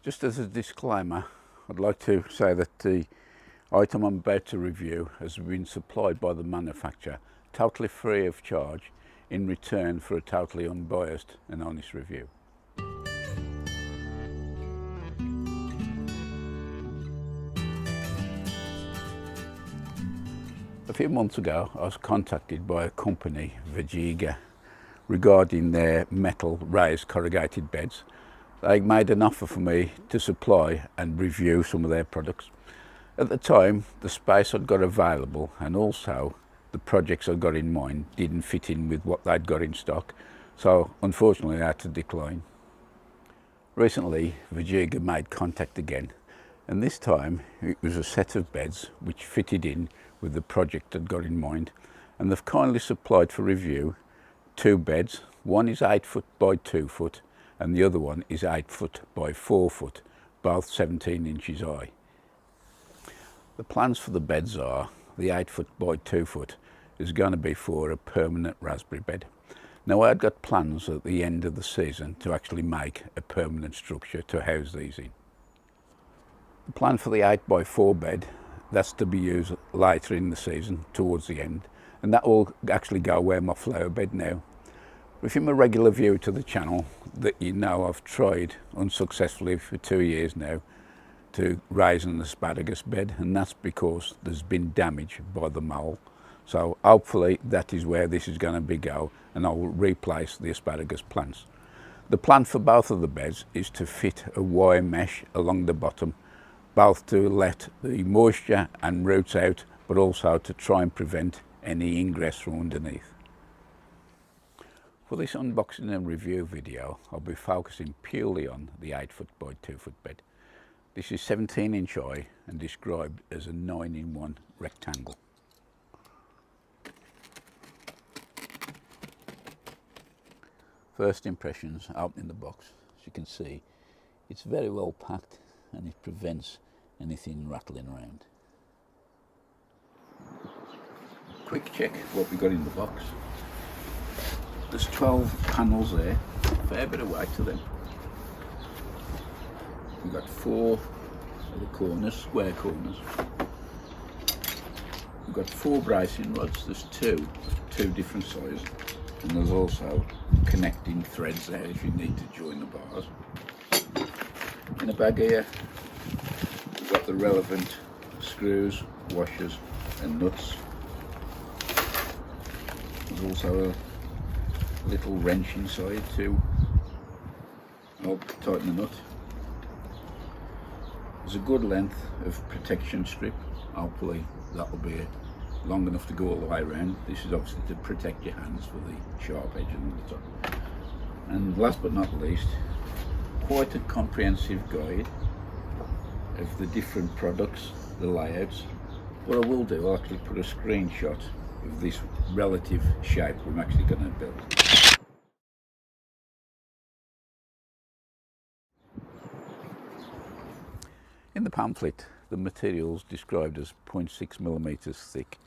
Just as a disclaimer, I'd like to say that the item I'm about to review has been supplied by the manufacturer totally free of charge in return for a totally unbiased and honest review. A few months ago I was contacted by a company, Vegega, regarding their metal raised corrugated beds. They made an offer for me to supply and review some of their products. At the time, the space I'd got available and also the projects I'd got in mind didn't fit in with what they'd got in stock, so unfortunately I had to decline. Recently, Vegega made contact again, and this time it was a set of beds which fitted in with the project I'd got in mind, and they've kindly supplied for review two beds. One is 8 foot by 2 foot and the other one is 8 foot by 4 foot, both 17 inches high. The plans for the beds are the 8 foot by 2 foot is going to be for a permanent raspberry bed. Now I had got plans at the end of the season to actually make a permanent structure to house these in. The plan for the 8 by 4 bed, that's to be used later in the season towards the end, and that will actually go where my flower bed now. If you're a regular viewer to the channel, that you know I've tried unsuccessfully for 2 years now to raise an asparagus bed, and that's because there's been damage by the mole. So hopefully that is where this is going to be go, and I will replace the asparagus plants. The plan for both of the beds is to fit a wire mesh along the bottom, both to let the moisture and roots out, but also to try and prevent any ingress from underneath. For this unboxing and review video, I'll be focusing purely on the 8 foot by 2 foot bed. This is 17 inch high and described as a 9-in-1 rectangle. First impressions opening the box. As you can see, it's very well packed and it prevents anything rattling around. Quick check what we got in the box. There's 12 panels there, a fair bit of weight to them. We've got 4 of the corners, square corners. We've got 4 bracing rods. There's two different sizes, and there's also connecting threads there if you need to join the bars. In the bag here, we've got the relevant screws, washers and nuts. There's also a little wrench inside to help tighten the nut. There's a good length of protection strip. Hopefully that will be long enough to go all the way around. This is obviously to protect your hands for the sharp edge on the top. And last but not least, quite a comprehensive guide of the different products, the layouts. What I will do, I'll actually put a screenshot of this relative shape I'm actually going to build. In the pamphlet, the materials described as 0.6 millimeters thick,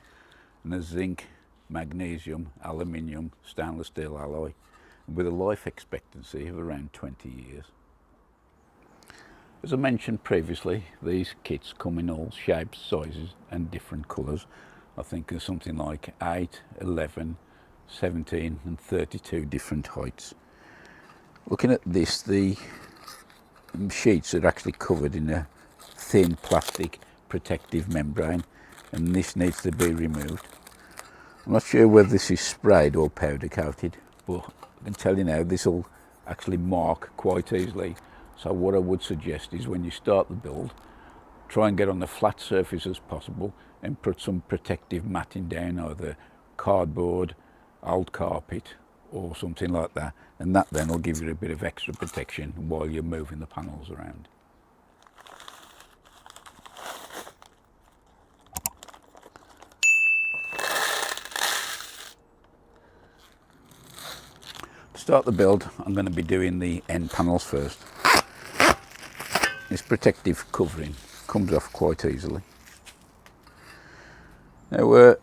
and there's zinc, magnesium, aluminium, stainless steel alloy, with a life expectancy of around 20 years. As I mentioned previously, these kits come in all shapes, sizes and different colours. I think there's something like 8, 11, 17 and 32 different heights. Looking at this, the sheets are actually covered in a thin plastic protective membrane, and this needs to be removed. I'm not sure whether this is sprayed or powder coated, but I can tell you now this will actually mark quite easily. So what I would suggest is when you start the build, try and get on the flat surface as possible and put some protective matting down, either cardboard, old carpet or something like that, and that then will give you a bit of extra protection while you're moving the panels around. To start the build, I'm going to be doing the end panels first. This protective covering comes off quite easily. Now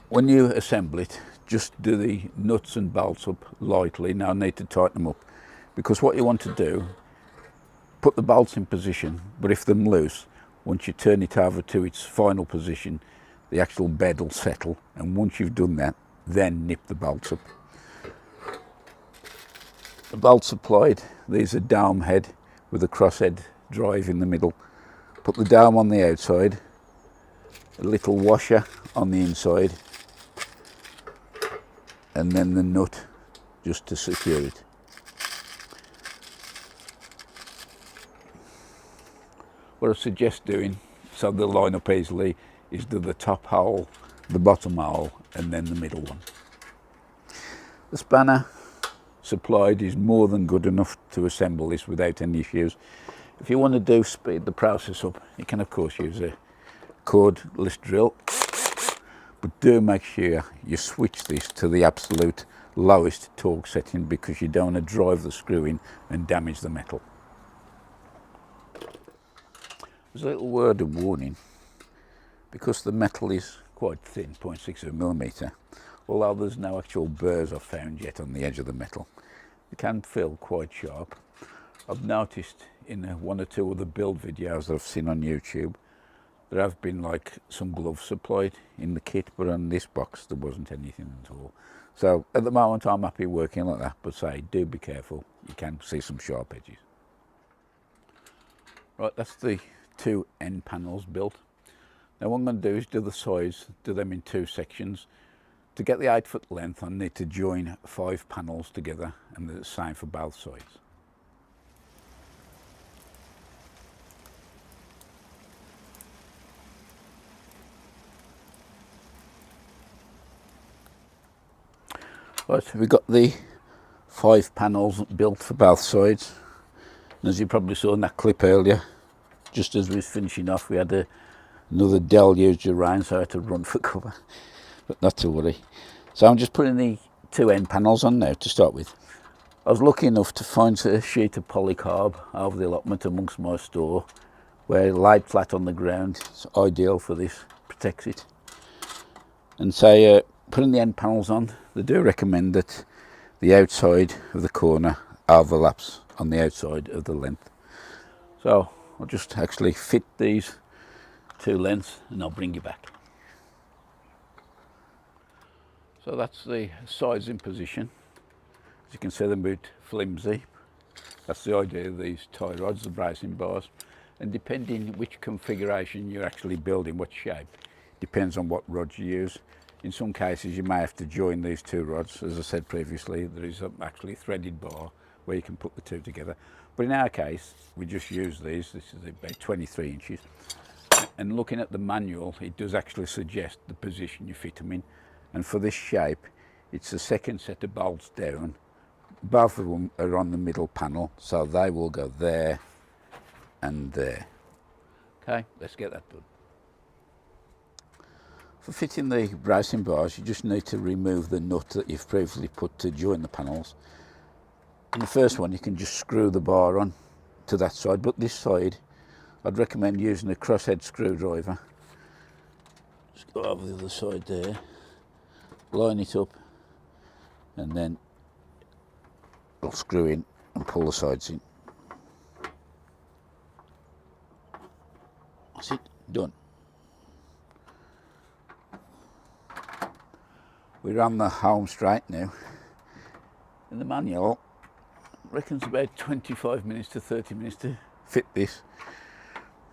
when you assemble it, just do the nuts and bolts up lightly. Now I need to tighten them up, because what you want to do, put the bolts in position, but if they're loose, once you turn it over to its final position, the actual bed will settle, and once you've done that, then nip the bolts up. The bolts applied, these are dome head with a crosshead drive in the middle. Put the dome on the outside, a little washer on the inside, and then the nut just to secure it. What I suggest doing, so they'll line up easily, is do the top hole, the bottom hole, and then the middle one. The spanner supplied is more than good enough to assemble this without any issues. If you want to speed the process up, you can of course use a cordless drill, but do make sure you switch this to the absolute lowest torque setting, because you don't want to drive the screw in and damage the metal. There's a little word of warning, because the metal is quite thin, 0.6 mm, although there's no actual burrs I've found yet on the edge of the metal. It can feel quite sharp. I've noticed in one or two of the build videos that I've seen on YouTube, there have been like some gloves supplied in the kit, but on this box there wasn't anything at all. So at the moment I'm happy working like that, but say, do be careful, you can see some sharp edges. Right, that's the 2 end panels built. Now what I'm going to do is do the sides, do them in 2 sections. To get the 8 foot length, I need to join 5 panels together, and the same for both sides. Right, so we've got the 5 panels built for both sides. And as you probably saw in that clip earlier, just as we was finishing off, we had another deluge of rain, so I had to run for cover, but not to worry. So I'm just putting the 2 end panels on now to start with. I was lucky enough to find a sheet of polycarb over the allotment amongst my store, where laid flat on the ground, it's ideal for this, protects it. And so putting the end panels on, they do recommend that the outside of the corner overlaps on the outside of the length. So I'll just actually fit these 2 lengths and I'll bring you back. So that's the sides in position. As you can see, they're a bit flimsy. That's the idea of these tie rods, the bracing bars. And depending which configuration you're actually building, what shape, depends on what rods you use. In some cases you may have to join these 2 rods. As I said previously, there is actually a threaded bar where you can put the 2 together. But in our case, we just use these. This is about 23 inches. And looking at the manual, it does actually suggest the position you fit them in. And for this shape, it's the second set of bolts down. Both of them are on the middle panel, so they will go there and there. Okay, let's get that done. For fitting the bracing bars, you just need to remove the nut that you've previously put to join the panels. And the first one, you can just screw the bar on to that side, but this side, I'd recommend using a crosshead screwdriver. Just go over the other side there, line it up, and then I'll screw in and pull the sides in. That's it, done. We're on the home straight now. In the manual, reckons about 25 minutes to 30 minutes to fit this.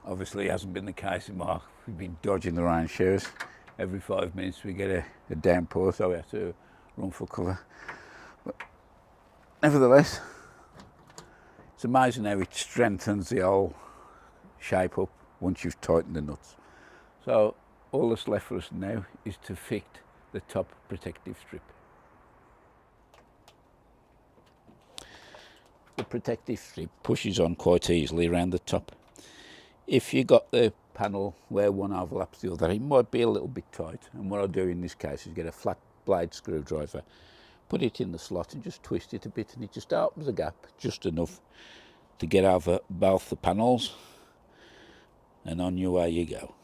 Obviously it hasn't been the case in my, we've been dodging the rain showers. Every 5 minutes we get a downpour, so we have to run for cover. But nevertheless, it's amazing how it strengthens the whole shape up once you've tightened the nuts. So all that's left for us now is to fit the top protective strip. The protective strip pushes on quite easily around the top. If you got the panel where one overlaps the other, it might be a little bit tight, and what I'll do in this case is get a flat blade screwdriver, put it in the slot and just twist it a bit, and it just opens the gap just enough to get over both the panels, and on your way you go.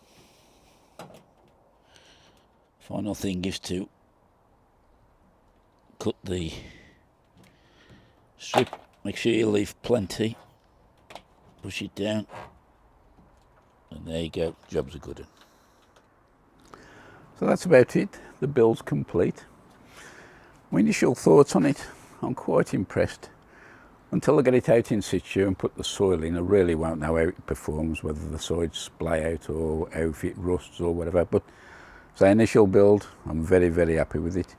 Final thing is to cut the strip, make sure you leave plenty push it down, and there you go, job's a good one. So that's about it, the build's complete. My initial thoughts on it, I'm quite impressed. Until I get it out in situ and put the soil in, I really won't know how it performs, whether the sides splay out or how it rusts or whatever. But so initial build, I'm very, very happy with it.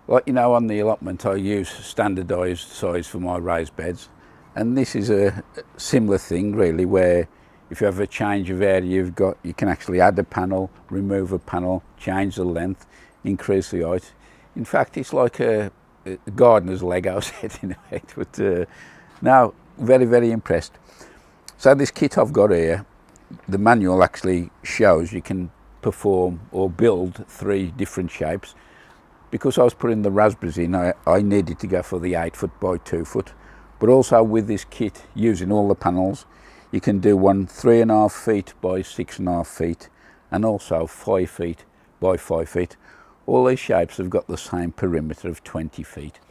Like, you know, on the allotment, I use standardised size for my raised beds. And this is a similar thing, really, where if you have a change of area you can actually add a panel, remove a panel, change the length, increase the height. In fact, it's like a gardener's Lego set in effect. But now, very, very impressed. So this kit I've got here, the manual actually shows you can perform or build 3 different shapes. Because I was putting the raspberries in, I needed to go for the 8 foot by 2 foot. But also with this kit, using all the panels, you can do one 3.5 feet by 6.5 feet, and also 5 feet by 5 feet. All these shapes have got the same perimeter of 20 feet.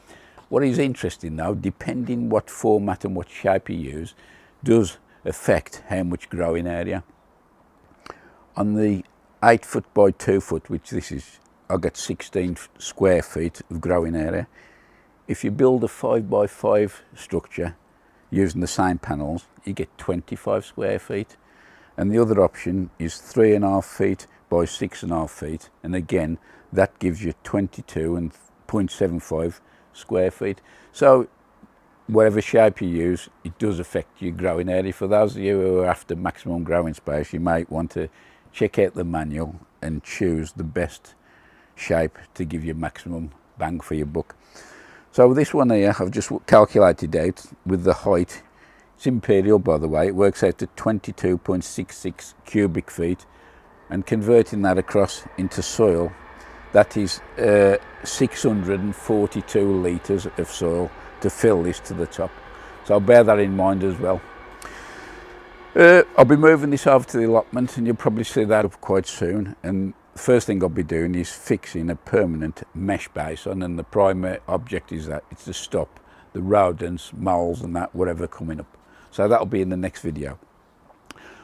What is interesting though, depending what format and what shape you use, does affect how much growing area. On the 8 foot by 2 foot, which this is, I get 16 square feet of growing area. If you build a 5 by 5 structure using the same panels, you get 25 square feet. And the other option is 3.5 feet by 6.5 feet. And again, that gives you 22.75 square feet. So whatever shape you use, it does affect your growing area. For those of you who are after maximum growing space, you might want to check out the manual and choose the best shape to give you maximum bang for your buck. So this one here, I've just calculated out with the height. It's imperial, by the way. It works out to 22.66 cubic feet, and converting that across into soil, that is 642 litres of soil to fill this to the top. So bear that in mind as well. I'll be moving this over to the allotment, and you'll probably see that up quite soon. And the first thing I'll be doing is fixing a permanent mesh base on, and the primary object is that it's to stop the rodents, moles and that, whatever coming up. So that'll be in the next video.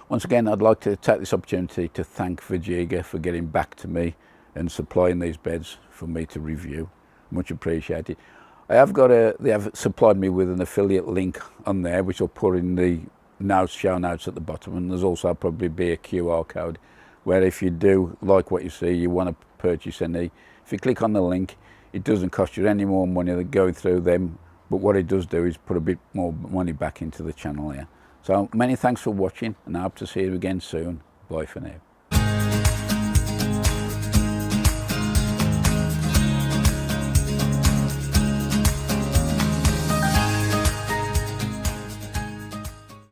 Once again, I'd like to take this opportunity to thank Vegega for getting back to me and supplying these beds for me to review. Much appreciated. They have supplied me with an affiliate link on there, which I'll put in the notes, show notes at the bottom, and there's also probably be a QR code where if you do like what you see, you want to purchase any, if you click on the link, it doesn't cost you any more money than going through them, but what it does do is put a bit more money back into the channel here. So many thanks for watching, and I hope to see you again soon. Bye for now.